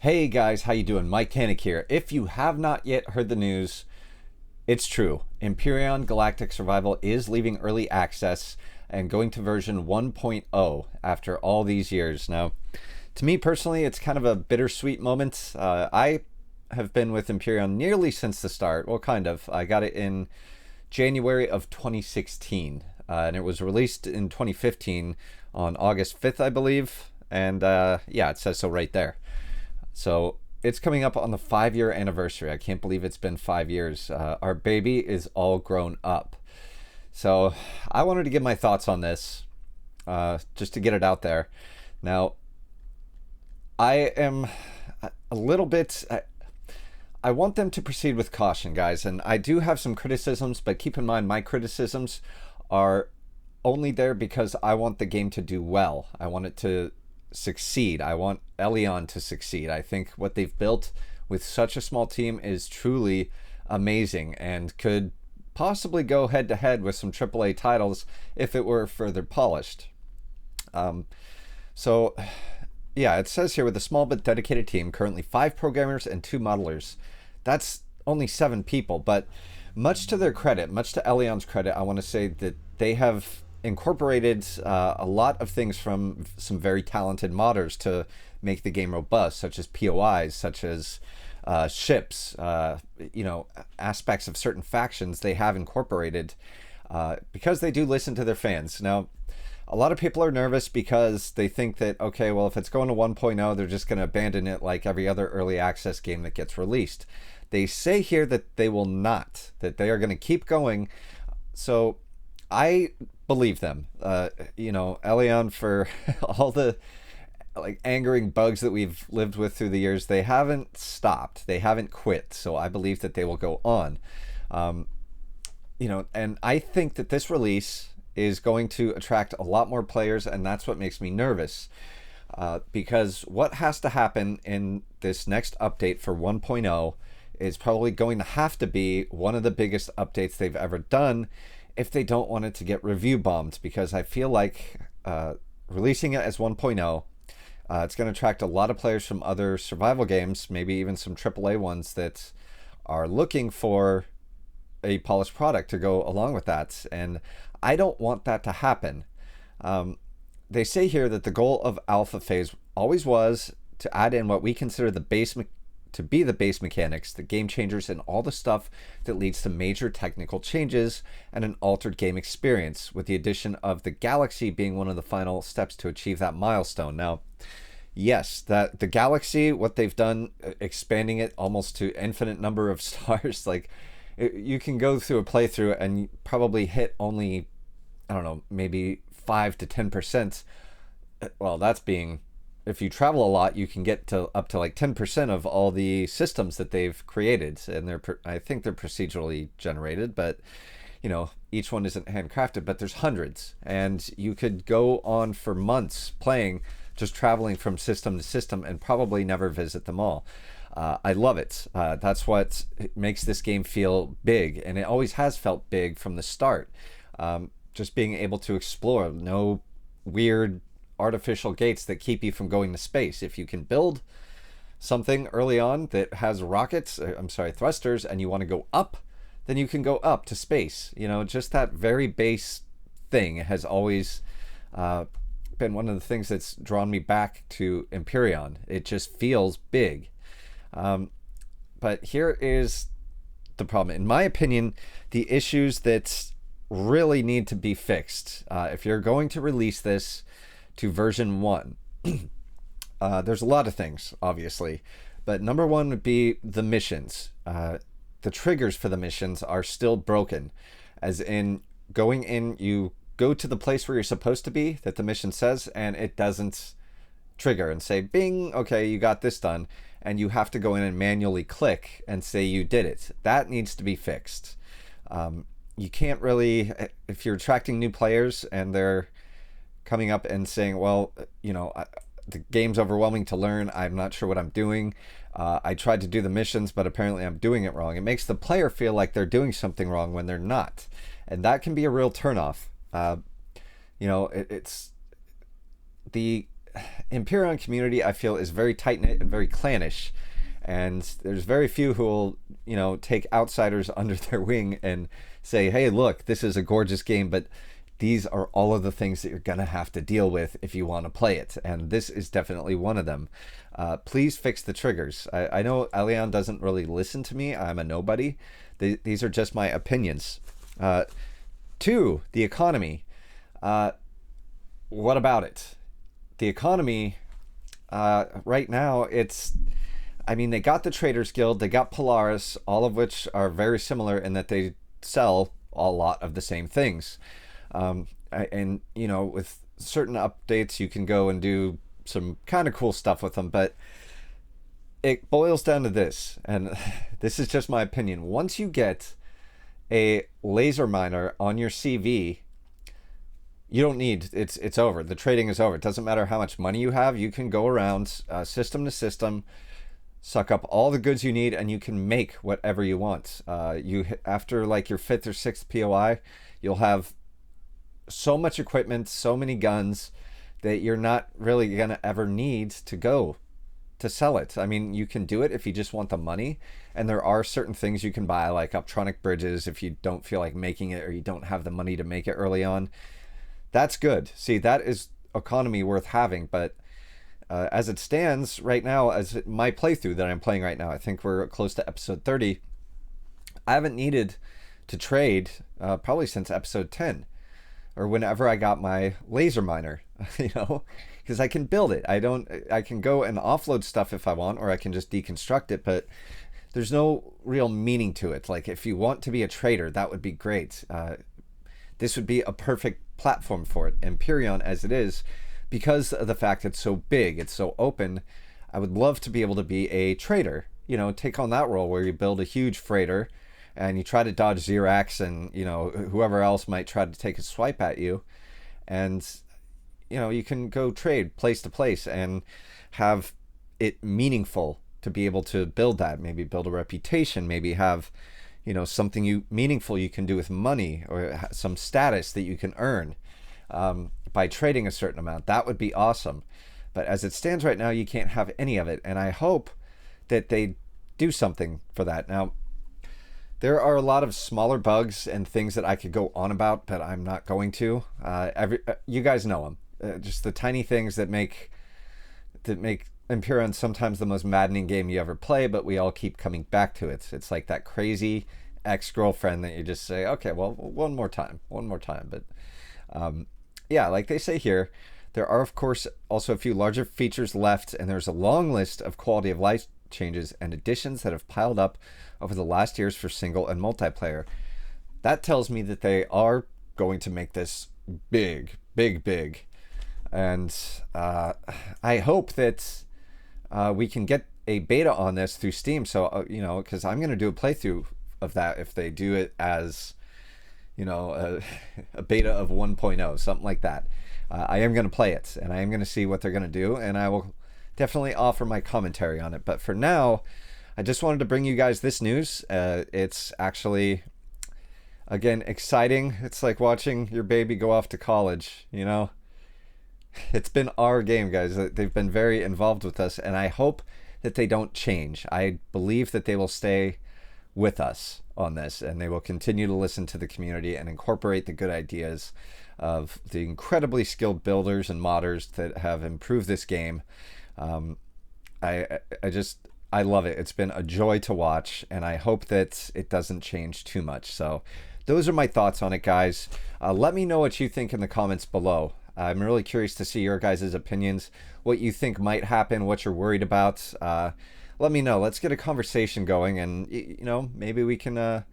Hey guys, how you doing? Mike Kanik here. If you have not yet heard the news, it's true. Empyrion Galactic Survival is leaving early access and going to version 1.0 after all these years. Now, to me personally, it's kind of a bittersweet moment. I have been with Empyrion nearly since the start. Well, kind of. I got it in January of 2016, and it was released in 2015 on August 5th, I believe. And yeah, it says so right there. So it's coming up on the 5-year anniversary. I can't believe it's been 5 years. Our baby is all grown up. So I wanted to give my thoughts on this, just to get it out there. Now, I am a little bit. I want them to proceed with caution, guys. And I do have some criticisms, but keep in mind my criticisms are only there because I want the game to do well. I want it to succeed. I want Empyrion to succeed. I think what they've built with such a small team is truly amazing and could possibly go head to head with some AAA titles if it were further polished. So yeah, it says here with a small but dedicated team, currently 5 programmers and 2 modelers. That's only 7 people, but much to their credit, much to Elyon's credit, I want to say that they have incorporated a lot of things from some very talented modders to make the game robust, such as POIs, such as ships, aspects of certain factions they have incorporated because they do listen to their fans. Now, a lot of people are nervous because they think that, okay, well, if it's going to 1.0, they're just going to abandon it like every other early access game that gets released. They say here that they will not, that they are going to keep going. So I believe them. Elyon, for all the angering bugs that we've lived with through the years, they haven't stopped. They haven't quit. So I believe that they will go on. And I think that this release is going to attract a lot more players, and that's what makes me nervous. Because what has to happen in this next update for 1.0 is probably going to have to be one of the biggest updates they've ever done if they don't want it to get review bombed, because I feel like releasing it as 1.0, it's going to attract a lot of players from other survival games, maybe even some AAA ones that are looking for a polished product to go along with that. And I don't want that to happen. They say here that the goal of alpha phase always was to add in what we consider the base mechanics, the game changers, and all the stuff that leads to major technical changes and an altered game experience, with the addition of the Galaxy being one of the final steps to achieve that milestone. Now, yes, that the Galaxy, what they've done, expanding it almost to infinite number of stars, you can go through a playthrough and probably hit only, I don't know, maybe 5 to 10%. Well, that's being, if you travel a lot, you can get to up to 10% of all the systems that they've created, and I think they're procedurally generated, but each one isn't handcrafted, but there's hundreds, and you could go on for months playing, just traveling from system to system, and probably never visit them all. I love it. That's what makes this game feel big, and it always has felt big from the start. Just being able to explore, no weird artificial gates that keep you from going to space. If you can build something early on that has thrusters, and you want to go up, then you can go up to space. Just that very base thing has always been one of the things that's drawn me back to Empyrion. It just feels big. But here is the problem. In my opinion, the issues that really need to be fixed, if you're going to release this to version 1, there's a lot of things, obviously, but number 1 would be the missions. The triggers for the missions are still broken, as in going in, you go to the place where you're supposed to be that the mission says, and it doesn't trigger and say bing, okay, you got this done, and you have to go in and manually click and say you did it. That needs to be fixed. You can't really, if you're attracting new players and they're coming up and saying, well, the game's overwhelming to learn, I'm not sure what I'm doing, I tried to do the missions, but apparently I'm doing it wrong. It makes the player feel like they're doing something wrong when they're not, and that can be a real turnoff. It's the Empyrion community, I feel, is very tight-knit and very clannish, and there's very few who will, take outsiders under their wing and say, hey, look, this is a gorgeous game, but these are all of the things that you're going to have to deal with if you want to play it, and this is definitely one of them. Please fix the triggers. I know Elion doesn't really listen to me. I'm a nobody. These are just my opinions. 2, the economy. What about it? The economy, right now, they got the Traders Guild, they got Polaris, all of which are very similar in that they sell a lot of the same things. With certain updates, you can go and do some kind of cool stuff with them, but it boils down to this, and this is just my opinion. Once you get a laser miner on your CV, you don't need, it's over. The trading is over. It doesn't matter how much money you have. You can go around system to system, suck up all the goods you need, and you can make whatever you want. After like your 5th or 6th POI, you'll have so much equipment, so many guns, that you're not really gonna ever need to go to sell it. I mean, you can do it if you just want the money, and there are certain things you can buy, like Optronic bridges, if you don't feel like making it or you don't have the money to make it early on. That's good. See, that is economy worth having, but as it stands right now, as my playthrough that I'm playing right now, I think we're close to episode 30, I haven't needed to trade probably since episode 10, or whenever I got my laser miner, because I can build it. I can go and offload stuff if I want, or I can just deconstruct it, but there's no real meaning to it. Like, if you want to be a trader, that would be great. This would be a perfect platform for it. Empyrion, as it is, because of the fact it's so big, it's so open, I would love to be able to be a trader, take on that role where you build a huge freighter and you try to dodge Xerax and, whoever else might try to take a swipe at you. And, you can go trade place to place and have it meaningful to be able to build that. Maybe build a reputation, maybe have something meaningful you can do with money, or some status that you can earn by trading a certain amount. That would be awesome. But as it stands right now, you can't have any of it. And I hope that they do something for that. Now, there are a lot of smaller bugs and things that I could go on about, but I'm not going to. You guys know them. Just the tiny things that make Empyrion sometimes the most maddening game you ever play, but we all keep coming back to it. It's like that crazy ex-girlfriend that you just say, okay, well, one more time. But yeah, like they say here, there are, of course, also a few larger features left, and there's a long list of quality of life changes and additions that have piled up over the last years for single and multiplayer. That tells me that they are going to make this big. And I hope that we can get a beta on this through Steam. So, because I'm going to do a playthrough of that if they do it as, a beta of 1.0, something like that. I am going to play it, and I am going to see what they're going to do, and I will definitely offer my commentary on it. But for now, I just wanted to bring you guys this news. It's actually, again, exciting. It's like watching your baby go off to college, It's been our game, guys. They've been very involved with us, and I hope that they don't change. I believe that they will stay with us on this, and they will continue to listen to the community and incorporate the good ideas of the incredibly skilled builders and modders that have improved this game. I love it. It's been a joy to watch, and I hope that it doesn't change too much. So those are my thoughts on it, guys. Let me know what you think in the comments below. I'm really curious to see your guys' opinions, what you think might happen, what you're worried about. Let me know. Let's get a conversation going, and maybe we can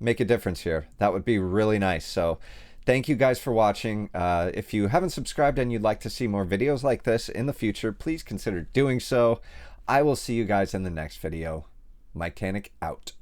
make a difference here. That would be really nice. So thank you guys for watching. If you haven't subscribed and you'd like to see more videos like this in the future, please consider doing so. I will see you guys in the next video. Mike Tannic out.